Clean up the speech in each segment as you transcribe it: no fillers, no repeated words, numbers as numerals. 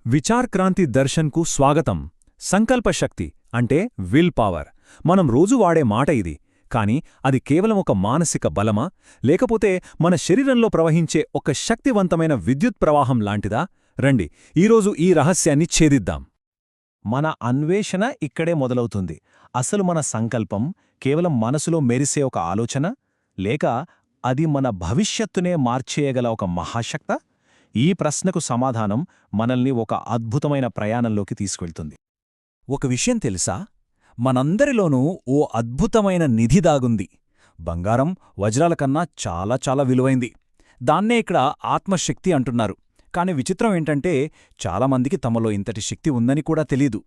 విచార్ క్రాంతి దర్శన్కు స్వాగతం. సంకల్పశక్తి అంటే will power మనం రోజు వాడే మాట ఇది. కాని అది కేవలం ఒక మానసిక బలమా, లేకపోతే మన శరీరంలో ప్రవహించే ఒక శక్తివంతమైన విద్యుత్ ప్రవాహం లాంటిదా? రండి, ఈరోజు ఈ రహస్యాన్ని ఛేదిద్దాం. మన అన్వేషణ ఇక్కడే మొదలవుతుంది. అసలు మన సంకల్పం కేవలం మనసులో మెరిసే ఒక ఆలోచన, లేక అది మన భవిష్యత్తునే మార్చేయగల ఒక మహాశక్త? ఈ ప్రశ్నకు సమాధానం మనల్ని ఒక అద్భుతమైన ప్రయాణంలోకి తీసుకెళ్తుంది. ఒక విషయం తెలుసా? మనందరిలోనూ ఓ అద్భుతమైన నిధి దాగుంది. బంగారం, వజ్రాల కన్నా చాలా చాలా విలువైంది. దాన్నే ఇక్కడ ఆత్మశక్తి అంటున్నారు. కాని విచిత్రం ఏంటంటే, చాలామందికి తమలో ఇంతటి శక్తి ఉందని కూడా తెలీదు.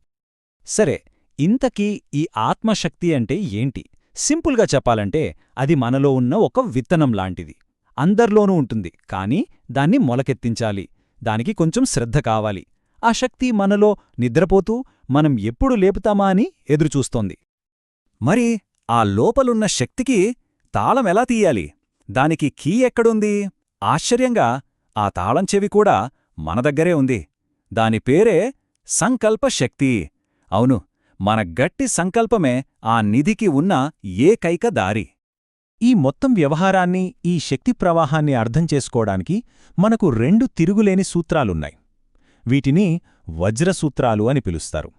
సరే, ఇంతకీ ఈ ఆత్మశక్తి అంటే ఏంటి? సింపుల్గా చెప్పాలంటే, అది మనలో ఉన్న ఒక విత్తనం లాంటిది. అందర్లోనూ ఉంటుంది, కాని దాన్ని మొలకెత్తించాలి. దానికి కొంచెం శ్రద్ధ కావాలి. ఆ శక్తి మనలో నిద్రపోతూ మనం ఎప్పుడు లేపుతామా అని ఎదురుచూస్తోంది. మరి ఆ లోపలున్న శక్తికి తాళం ఎలా తీయాలి? దానికి కీ ఎక్కడుంది? ఆశ్చర్యంగా ఆ తాళం చెవి కూడా మన దగ్గరే ఉంది. దాని పేరే సంకల్పశక్తి. అవును, మన గట్టి సంకల్పమే ఆ నిధికి ఉన్న ఏకైక దారి. ఈ మొత్తం వ్యవహారాన్ని, ఈ శక్తి ప్రవాహాన్ని అర్థం చేసుకోవడానికి మనకు రెండు తిరుగులేని సూత్రాలున్నాయి. వీటిని వజ్రసూత్రాలు అని పిలుస్తారు.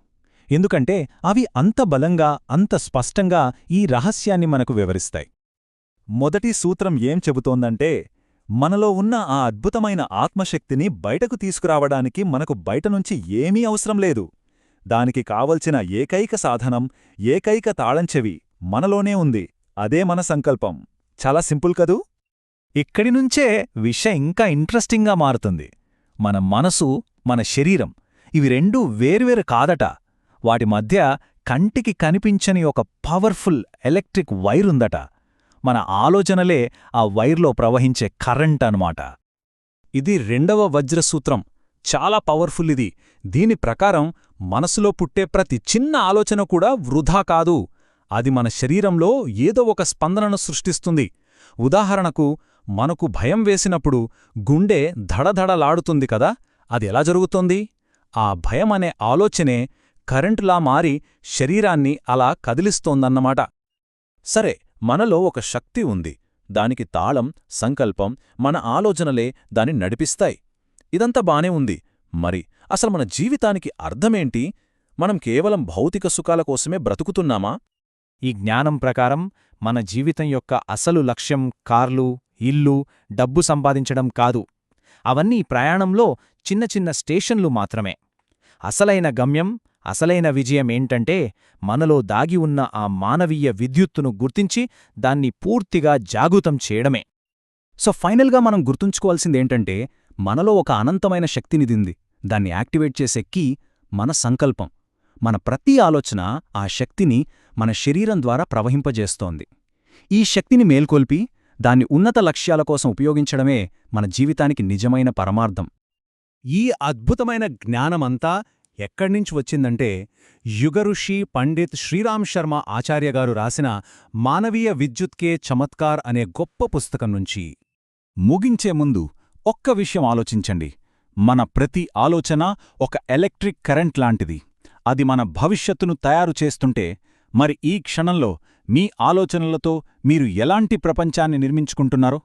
ఎందుకంటే అవి అంత బలంగా, అంత స్పష్టంగా ఈ రహస్యాన్ని మనకు వివరిస్తాయి. మొదటి సూత్రం ఏం చెబుతోందంటే, మనలో ఉన్న ఆ అద్భుతమైన ఆత్మశక్తిని బయటకు తీసుకురావడానికి మనకు బయటనుంచి ఏమీ అవసరం లేదు. దానికి కావలసిన ఏకైక సాధనం, ఏకైక తాళంచెవి మనలోనే ఉంది. అదే మన సంకల్పం. చాలా సింపుల్ కదూ? ఇక్కడినుంచే విషయం ఇంకా ఇంట్రెస్టింగ్గా మారుతుంది. మన మనసు, మన శరీరం, ఇవి రెండూ వేర్వేరు కాదట. వాటి మధ్య కంటికి కనిపించని ఒక పవర్ఫుల్ ఎలక్ట్రిక్ వైరుందట. మన ఆలోచనలే ఆ వైర్లో ప్రవహించే కరెంట్ అన్నమాట. ఇది రెండవ వజ్రసూత్రం. చాలా పవర్ఫుల్ ఇది. దీని ప్రకారం మనసులో పుట్టే ప్రతి చిన్న ఆలోచన కూడా వృధా కాదు. అది మన శరీరంలో ఏదో ఒక స్పందనను సృష్టిస్తుంది. ఉదాహరణకు, మనకు భయం వేసినప్పుడు గుండె ధడధడలాడుతుంది కదా. అది ఎలా జరుగుతోంది? ఆ భయమనే ఆలోచనే కరెంటులా మారి శరీరాన్ని అలా కదిలిస్తోందన్నమాట. సరే, మనలో ఒక శక్తి ఉంది. దానికి తాళం, సంకల్పం, మన ఆలోచనలే దాన్ని నడిపిస్తాయి. ఇదంతా బానే ఉంది. మరి అసలు మన జీవితానికి అర్థమేంటి? మనం కేవలం భౌతిక సుఖాల కోసమే బ్రతుకుతున్నామా? ఈ జ్ఞానం ప్రకారం మన జీవితం యొక్క అసలు లక్ష్యం కార్లు, ఇల్లు, డబ్బు సంపాదించడం కాదు. అవన్నీ ప్రయాణంలో చిన్న చిన్న స్టేషన్లు మాత్రమే. అసలైన గమ్యం, అసలైన విజయం ఏంటంటే, మనలో దాగి ఉన్న ఆ మానవీయ విద్యుత్తును గుర్తించి దాన్ని పూర్తిగా జాగృతం చేయడమే. సో ఫైనల్గా మనం గుర్తుంచుకోవాల్సిందేంటంటే, మనలో ఒక అనంతమైన శక్తినిదింది. దాన్ని యాక్టివేట్ చేసే కీ మన సంకల్పం. మన ప్రతి ఆలోచన ఆ శక్తిని మన శరీరం ద్వారా ప్రవహింపజేస్తోంది. ఈ శక్తిని మేల్కొల్పి దాన్ని ఉన్నత లక్ష్యాల కోసం ఉపయోగించడమే మన జీవితానికి నిజమైన పరమార్థం. ఈ అద్భుతమైన జ్ఞానమంతా ఎక్కడ్నించి వచ్చిందంటే, యుగఋషి పండిత్ శ్రీరామ్ శర్మ ఆచార్యగారు రాసిన మానవీయ విద్యుత్కే చమత్కార్ అనే గొప్ప పుస్తకం నుంచి. ముగించే ముందు ఒక్క విషయం ఆలోచించండి. మన ప్రతి ఆలోచన ఒక ఎలక్ట్రిక్ కరెంట్ లాంటిది. అది మన భవిష్యత్తును తయారు చేస్తుంటే, మరి ఈ క్షణంలో మీ ఆలోచనలతో మీరు ఎలాంటి ప్రపంచాన్ని నిర్మించుకుంటున్నారో